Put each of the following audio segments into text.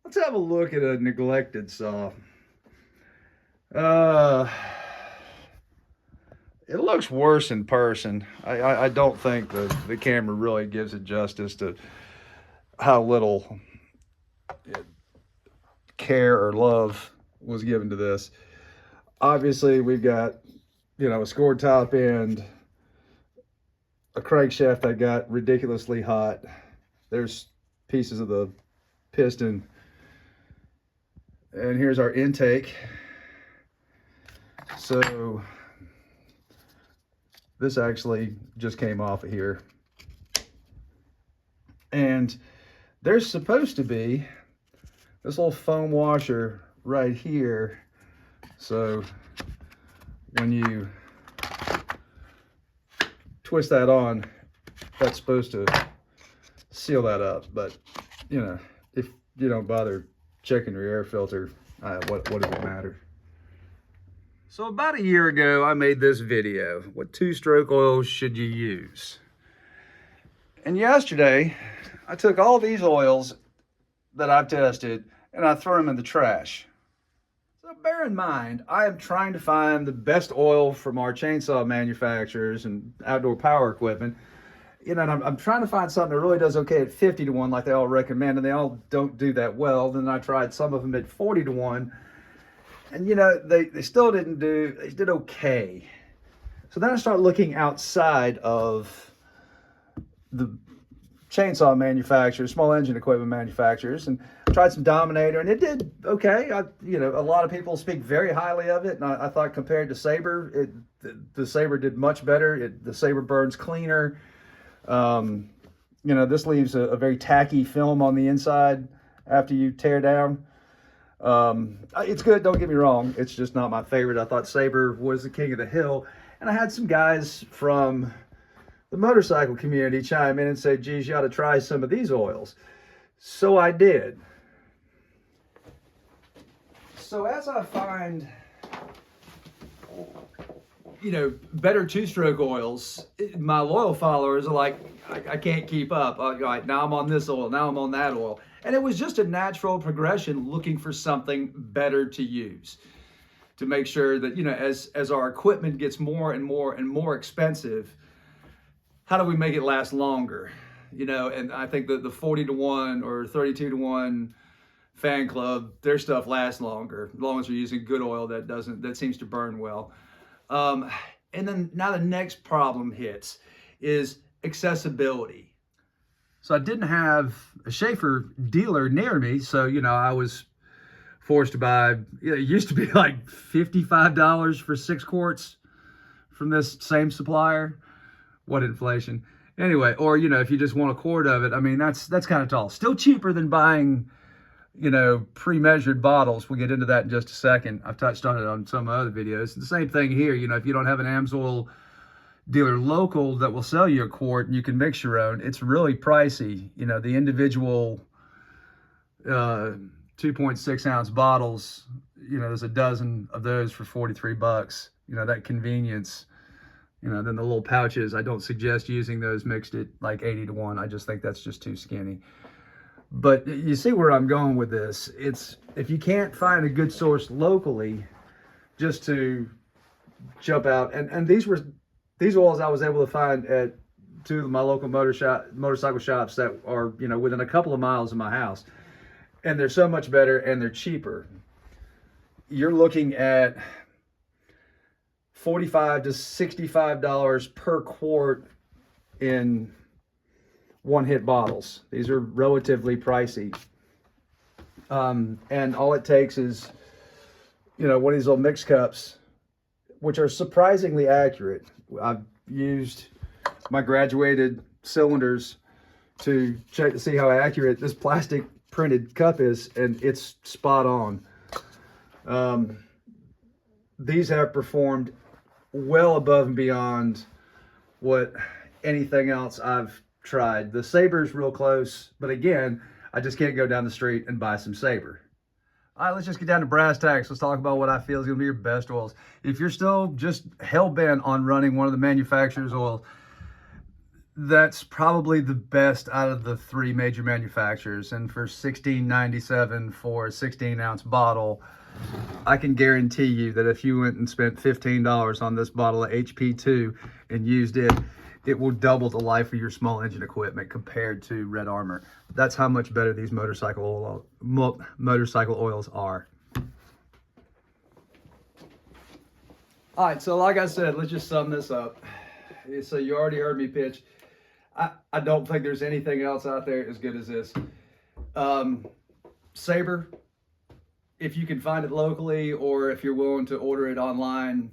Let's have a look at a neglected saw. Uh, it looks worse in person. I don't think the camera really gives it justice to how little care or love was given to this. Obviously, we've got, a scored top end, a crankshaft that got ridiculously hot. There's pieces of the piston. And here's our intake. So this actually just came off of here. And there's supposed to be this little foam washer right here. So when you twist that on, that's supposed to seal that up. But, if you don't bother checking your air filter, what does it matter? So about a year ago, I made this video. What two-stroke oils should you use? And yesterday, I took all these oils that I've tested and I threw them in the trash. So bear in mind, I am trying to find the best oil from our chainsaw manufacturers and outdoor power equipment. And I'm trying to find something that really does okay at 50 to 1 like they all recommend, and they all don't do that well. Then I tried some of them at 40 to 1, and they still they did okay. So then I start looking outside of the chainsaw manufacturers, small engine equipment manufacturers, and I tried some Dominator, and it did okay. A lot of people speak very highly of it, and I thought compared to Sabre, the Sabre did much better. The Sabre burns cleaner. This leaves a very tacky film on the inside after you tear down. It's good, don't get me wrong. It's just not my favorite. I thought Sabre was the king of the hill. And I had some guys from the motorcycle community chime in and say, geez, you ought to try some of these oils. So I did. So as I find better two-stroke oils, my loyal followers are like, I can't keep up. All right, now I'm on this oil, now I'm on that oil. And it was just a natural progression looking for something better to use to make sure that, as our equipment gets more and more and more expensive, how do we make it last longer? And I think that the 40 to 1 or 32 to 1 fan club, their stuff lasts longer, as long as they're using good oil that seems to burn well. And then now the next problem hits is accessibility. So I didn't have a Schaefer dealer near me, so I was forced to buy. It used to be like $55 for 6 quarts from this same supplier. What inflation? Anyway, or if you just want a quart of it, I mean that's kind of tall. Still cheaper than buying pre-measured bottles. We'll get into that in just a second. I've touched on it on some other videos. The same thing here. If you don't have an AMSOIL dealer local that will sell you a quart and you can mix your own, it's really pricey. The individual 2.6 ounce bottles, there's a dozen of those for $43. That convenience. Then the little pouches, I don't suggest using those mixed at like 80 to 1. I just think that's just too skinny. But you see where I'm going with this. It's if you can't find a good source locally, just to jump out. And these oils I was able to find at 2 of my local motorcycle shops that are within a couple of miles of my house, and they're so much better and they're cheaper. You're looking at $45 to $65 per quart in one-hit bottles. These are relatively pricey. And all it takes is, one of these little mix cups, which are surprisingly accurate. I've used my graduated cylinders to check to see how accurate this plastic printed cup is, and it's spot on. These have performed well above and beyond what anything else I've tried. The Sabre's real close, but again, I just can't go down the street and buy some Sabre. All right, let's just get down to brass tacks. Let's talk about what I feel is going to be your best oils. If you're still just hell-bent on running one of the manufacturer's oils, That's probably the best out of the three major manufacturers. And for $16.97 for a 16-ounce bottle, I can guarantee you that if you went and spent $15 on this bottle of HP2 and used it, it will double the life of your small engine equipment compared to Red Armor. That's how much better these motorcycle oils are. All right, so like I said, let's just sum this up. So you already heard me pitch. I don't think there's anything else out there as good as this. Sabre, if you can find it locally, or if you're willing to order it online,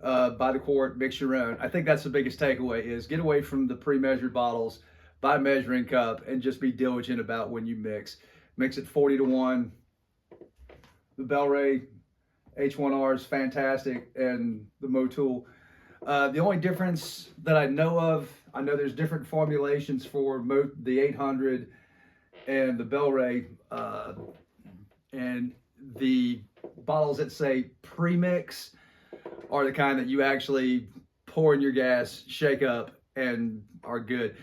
by the quart, mix your own. I think that's the biggest takeaway, is get away from the pre-measured bottles, buy a measuring cup, and just be diligent about when you mix. Mix it 40-1. The Bel-Ray H1R is fantastic, and the Motul. The only difference that I know of, I know there's different formulations for the 800 and the Bel-Ray, and the bottles that say premix are the kind that you actually pour in your gas, shake up, and are good.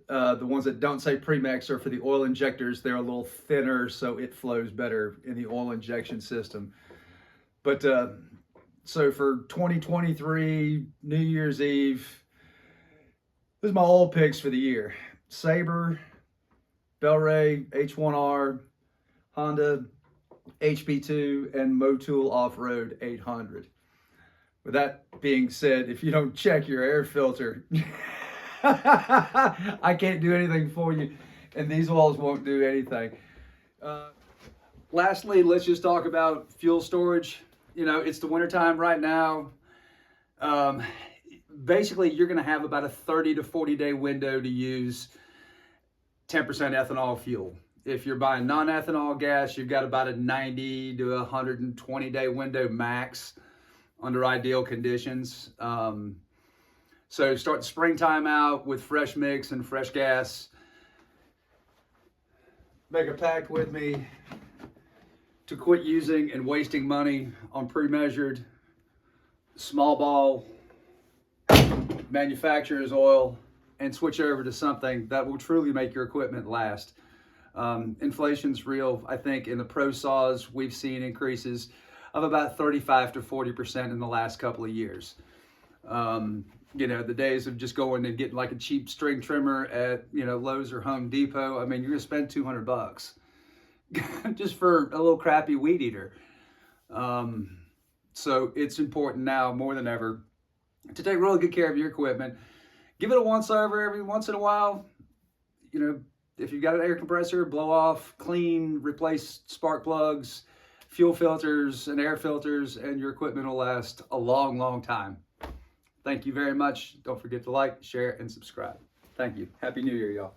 The ones that don't say premix are for the oil injectors. They're a little thinner, so it flows better in the oil injection system. But so for 2023 New Year's Eve, this is my oil picks for the year: Sabre, Bel-Ray H1R, Honda HP2, and Motul Off-Road 800. With that being said, if you don't check your air filter, I can't do anything for you, and these oils won't do anything. Lastly, let's just talk about fuel storage. You know, it's the wintertime right now. Basically, you're going to have about a 30 to 40 day window to use 10% ethanol fuel. If you're buying non-ethanol gas, you've got about a 90 to 120 day window max under ideal conditions. So start the springtime out with fresh mix and fresh gas. Make a pact with me to quit using and wasting money on pre-measured, small ball manufacturer's oil, and switch over to something that will truly make your equipment last. Inflation's real. I think in the pro saws, we've seen increases of about 35 to 40% in the last couple of years. You know, the days of just going and getting like a cheap string trimmer at, you know, Lowe's or Home Depot, I mean, you're gonna spend $200 just for a little crappy weed eater. So it's important now more than ever to take really good care of your equipment. Give it a once over every once in a while. You know, if you've got an air compressor, blow off, clean, replace spark plugs, fuel filters, and air filters, and your equipment will last a long, long time. Thank you very much. Don't forget to like, share, and subscribe. Thank you. Happy New Year, y'all.